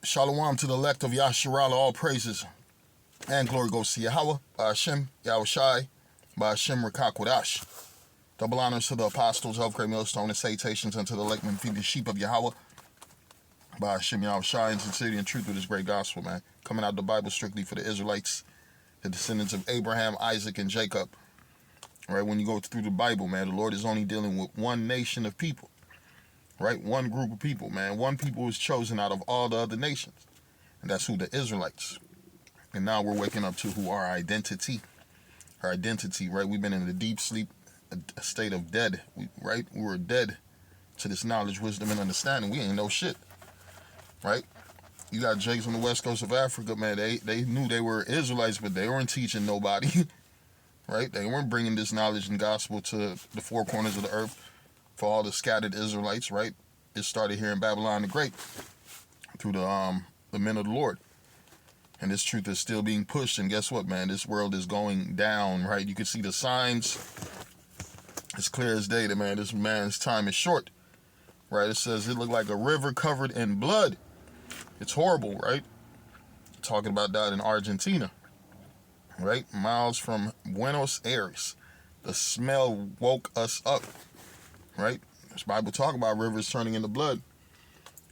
Shalom to the elect of Yasharala, all praises and glory goes to Yahweh, Hashem, Yahweh Shai, Hashem Rakakwadash. Double honors to the apostles of Great Millstone and salutations unto the elect men feed the sheep of Yahweh, Hashem, Yahweh Shai, in sincerity and truth with this great gospel, man. Coming out the Bible strictly for the Israelites, the descendants of Abraham, Isaac, and Jacob. All right, when you go through the Bible, man, the Lord is only dealing with one nation of people. Right? One group of people, man. One people is chosen out of all the other nations. And that's who? The Israelites. And now we're waking up to who our identity. Our identity, right? We've been in a deep sleep, a state of dead, right? We were dead to this knowledge, wisdom, and understanding. We ain't know shit, right? You got Jakes on the west coast of Africa, man. They knew they were Israelites, but they weren't teaching nobody, right? They weren't bringing this knowledge and gospel to the four corners of the earth. For all the scattered Israelites, right? It started here in Babylon the Great through the men of the Lord. And this truth is still being pushed. And guess what, man? This world is going down, right? You can see the signs. It's clear as day that, man, this man's time is short, right? It says it looked like a river covered in blood. It's horrible, right? Talking about that in Argentina, right? Miles from Buenos Aires. The smell woke us up. Right? This Bible talk about rivers turning into blood.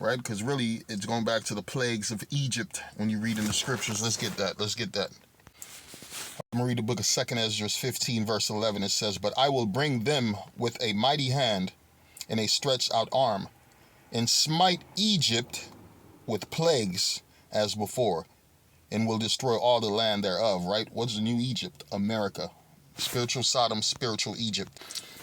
Right? Because really, it's going back to the plagues of Egypt. When you read in the scriptures, let's get that. I'm going to read the book of 2nd Ezra 15, verse 11. It says, "But I will bring them with a mighty hand and a stretched out arm, and smite Egypt with plagues as before, and will destroy all the land thereof." Right? What's the new Egypt? America. Spiritual Sodom, spiritual Egypt.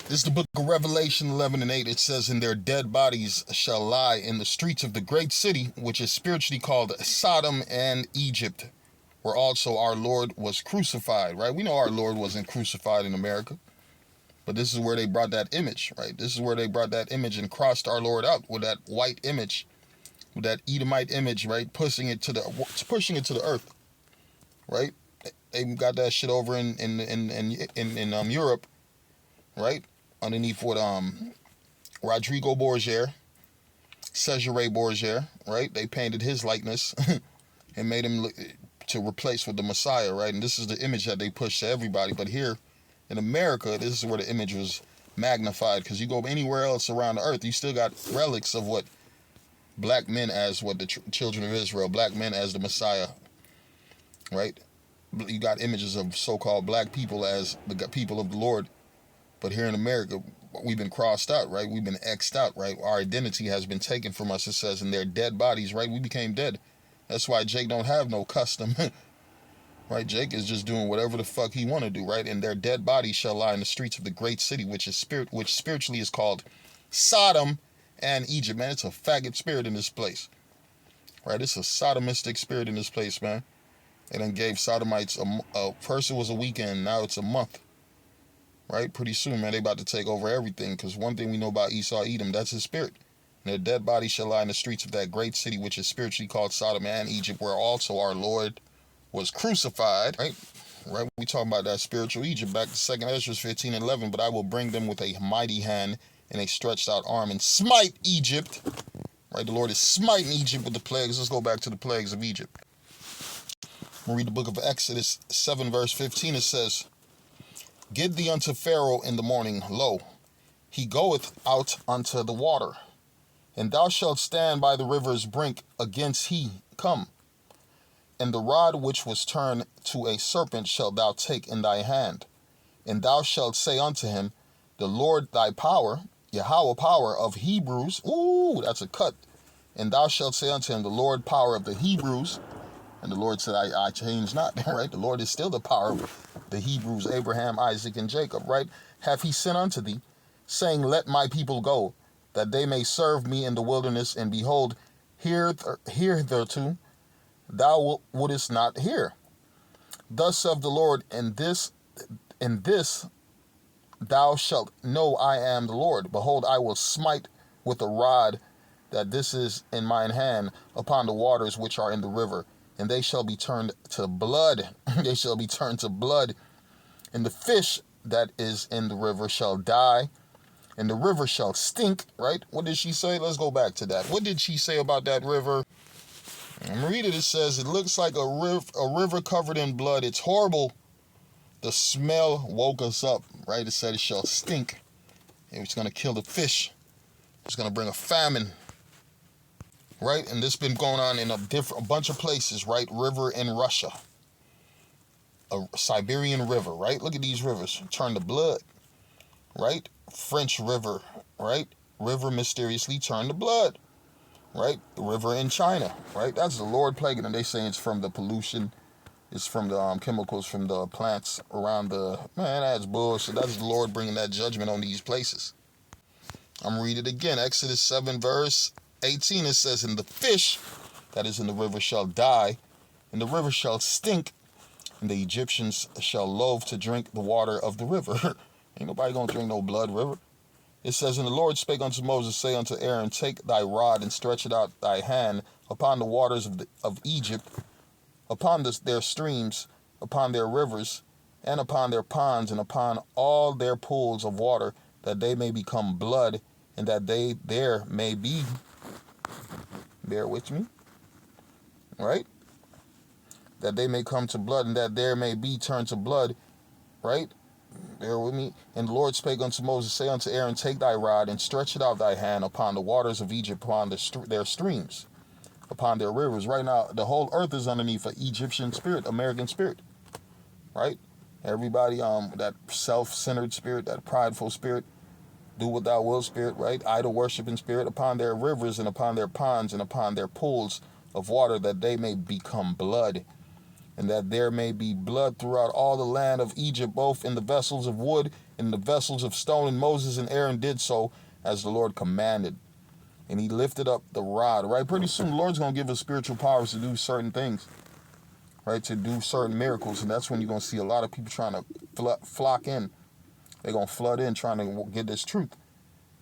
This is the book of Revelation 11 and 8. It says, "And their dead bodies shall lie in the streets of the great city, which is spiritually called Sodom and Egypt, where also our Lord was crucified." Right? We know our Lord wasn't crucified in America, but this is where they brought that image, right? This is where they brought that image and crossed our Lord out with that white image, with that Edomite image, right? Pushing it to the earth, right? They got that shit over in Europe, right? Underneath what Rodrigo Borgia, Cesare Borgia, right? They painted his likeness and made him look, to replace with the Messiah, right? And this is the image that they push to everybody. But here in America, this is where the image was magnified, because you go anywhere else around the earth, you still got relics of what black men as what the children of Israel, black men as the Messiah, right? You got images of so-called black people as the people of the Lord. But here in America, we've been crossed out, right? We've been X'd out, right? Our identity has been taken from us. It says in their dead bodies, right? We became dead. That's why Jake don't have no custom, right? Jake is just doing whatever the fuck he want to do, right? And their dead bodies shall lie in the streets of the great city, which spiritually is called Sodom and Egypt, man. It's a faggot spirit in this place, right? It's a sodomistic spirit in this place, man. They done gave sodomites first it was a weekend, now it's a month. Right? Pretty soon, man, they about to take over everything. Because one thing we know about Esau, Edom, that's his spirit. And their dead bodies shall lie in the streets of that great city, which is spiritually called Sodom and Egypt, where also our Lord was crucified. Right? Right? We talking about that spiritual Egypt. Back to 2nd Ezra 15 and 11. "But I will bring them with a mighty hand and a stretched out arm, and smite Egypt." Right? The Lord is smiting Egypt with the plagues. Let's go back to the plagues of Egypt. We'll read the book of Exodus 7, verse 15. It says, "Get thee unto Pharaoh in the morning, lo, he goeth out unto the water, and thou shalt stand by the river's brink against he come. And the rod which was turned to a serpent shalt thou take in thy hand, and thou shalt say unto him, The Lord thy power, Yahweh power of Hebrews," ooh, that's a cut, "and thou shalt say unto him, The Lord power of the Hebrews." And the Lord said, I change not, right? The Lord is still the power of the Hebrews, Abraham, Isaac, and Jacob, right? "Hath he sent unto thee, saying, Let my people go, that they may serve me in the wilderness, and behold, hitherto thou wouldest not hear. Thus saith the Lord, in this thou shalt know I am the Lord. Behold, I will smite with a rod that this is in mine hand upon the waters which are in the river, and they shall be turned to blood." They shall be turned to blood. "And the fish that is in the river shall die, and the river shall stink." Right? What did she say? Let's go back to that. What did she say about that river? I'm reading it. It says, it looks like a river covered in blood. It's horrible. The smell woke us up, right? It said it shall stink. It was going to kill the fish. It's going to bring a famine, right? And this been going on in a bunch of places, right? River in Russia. A Siberian river, right? Look at these rivers. Turn to blood, right? French river, right? River mysteriously turned to blood, right? The river in China, right? That's the Lord plaguing them. They say it's from the pollution. It's from the chemicals from the plants around the... Man, that's bullshit. That's the Lord bringing that judgment on these places. I'm reading it again. Exodus 7 verse 18. It says, and the fish that is in the river shall die, and the river shall stink, and the Egyptians shall loathe to drink the water of the river. Ain't nobody gonna drink no blood river. It says, and the Lord spake unto Moses, say unto Aaron, take thy rod and stretch it out thy hand upon the waters of Egypt, upon their streams, upon their rivers, and upon their ponds, and upon all their pools of water, that they may become blood, and that there may be, bear with me, right? That they may come to blood, and that there may be turned to blood, right? Bear with me. And the Lord spake unto Moses, say unto Aaron, take thy rod, and stretch it out thy hand upon the waters of Egypt, upon their streams, upon their rivers. Right now, the whole earth is underneath an Egyptian spirit, American spirit, right? Everybody, that self-centered spirit, that prideful spirit, do what thou wilt spirit, right? Idol worshiping spirit, upon their rivers and upon their ponds and upon their pools of water, that they may become blood, and that there may be blood throughout all the land of Egypt, both in the vessels of wood and the vessels of stone. And Moses and Aaron did so as the Lord commanded. And he lifted up the rod, right? Pretty soon the Lord's going to give us spiritual powers to do certain things, right? To do certain miracles. And that's when you're going to see a lot of people trying to flock in. They're going to flood in trying to get this truth,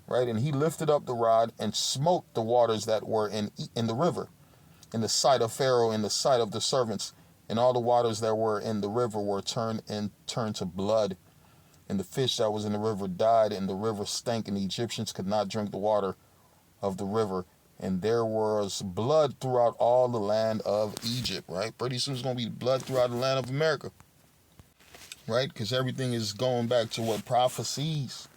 right? And he lifted up the rod and smote the waters that were in the river, in the sight of Pharaoh, in the sight of the servants. And all the waters that were in the river were turned to blood. And the fish that was in the river died, and the river stank, and the Egyptians could not drink the water of the river. And there was blood throughout all the land of Egypt, right? Pretty soon it's going to be blood throughout the land of America, right? Because everything is going back to what prophecies,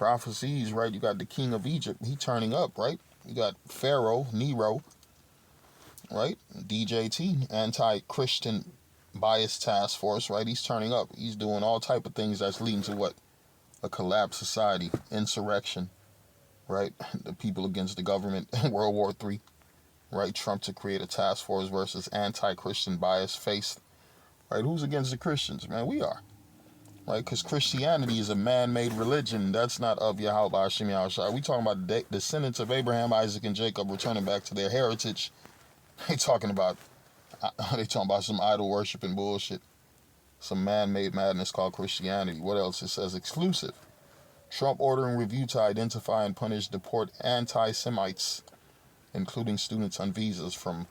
right? You got the king of Egypt, he turning up, right? You got Pharaoh, Nero, right? DJT, anti-Christian bias task force, right? He's turning up. He's doing all type of things that's leading to what? A collapsed society, insurrection, right? The people against the government, World War III, right? Trump to create a task force versus anti-Christian bias faced, right? Who's against the Christians? Man, we are, right? Because Christianity is a man-made religion. That's not of Yahweh Hashem Yahushua. We talking about the descendants of Abraham, Isaac, and Jacob returning back to their heritage. They talking about some idol worshiping bullshit, some man-made madness called Christianity. What else? It says exclusive. Trump ordering review to identify and punish, deport anti-Semites, including students on visas. From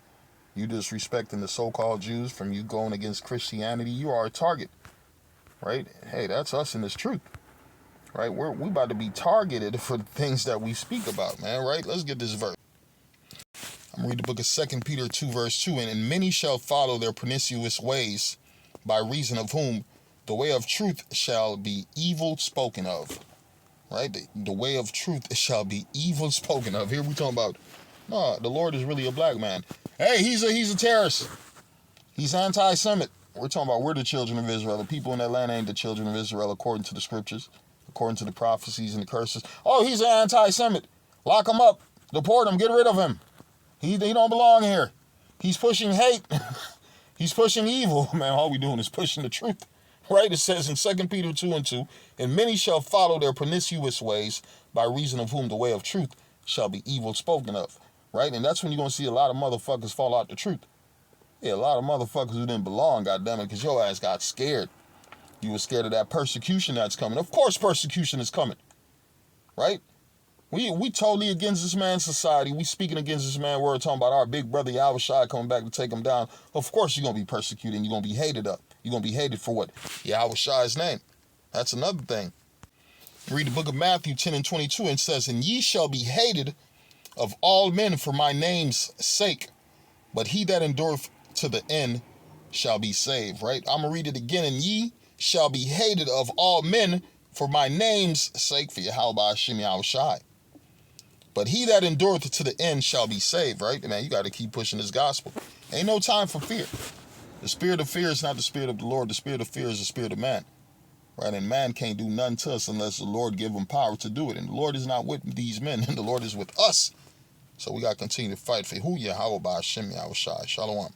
you disrespecting the so-called Jews, from you going against Christianity, you are a target, right? Hey, that's us in this truth, right? We about to be targeted for the things that we speak about, man, right? Let's get this verse. I'm reading the book of 2 Peter 2 verse 2. And many shall follow their pernicious ways, by reason of whom the way of truth shall be evil spoken of. Right? The way of truth shall be evil spoken of. Here we talking about, no, the Lord is really a black man. Hey, he's a terrorist. He's anti-Semite. We're talking about we're the children of Israel. The people in that land ain't the children of Israel according to the scriptures, according to the prophecies and the curses. Oh, he's an anti-Semite. Lock him up. Deport him. Get rid of him. He don't belong here. He's pushing hate. He's pushing evil. Man, all we doing is pushing the truth. Right? It says in 2 Peter 2 and 2, and many shall follow their pernicious ways, by reason of whom the way of truth shall be evil spoken of. Right? And that's when you're going to see a lot of motherfuckers fall out the truth. Yeah, a lot of motherfuckers who didn't belong, goddammit, because your ass got scared. You were scared of that persecution that's coming. Of course persecution is coming. Right? We totally against this man's society. We speaking against this man. We're talking about our big brother Yahushua coming back to take him down. Of course you're going to be persecuted and you're going to be hated up. You're going to be hated for what? Yahushua's name. That's another thing. Read the book of Matthew 10 and 22 and it says, and ye shall be hated of all men for my name's sake, But he that endureth to the end shall be saved, right? I'm going to read it again. And ye shall be hated of all men for my name's sake, for Yahweh Hashem Yahushai. But he that endureth to the end shall be saved, right? Man, you got to keep pushing this gospel. Ain't no time for fear. The spirit of fear is not the spirit of the Lord. The spirit of fear is the spirit of man, right? And man can't do nothing to us unless the Lord give him power to do it. And the Lord is not with these men, and the Lord is with us. So we got to continue to fight for who Yahweh Hashem Yahushai. Shalom.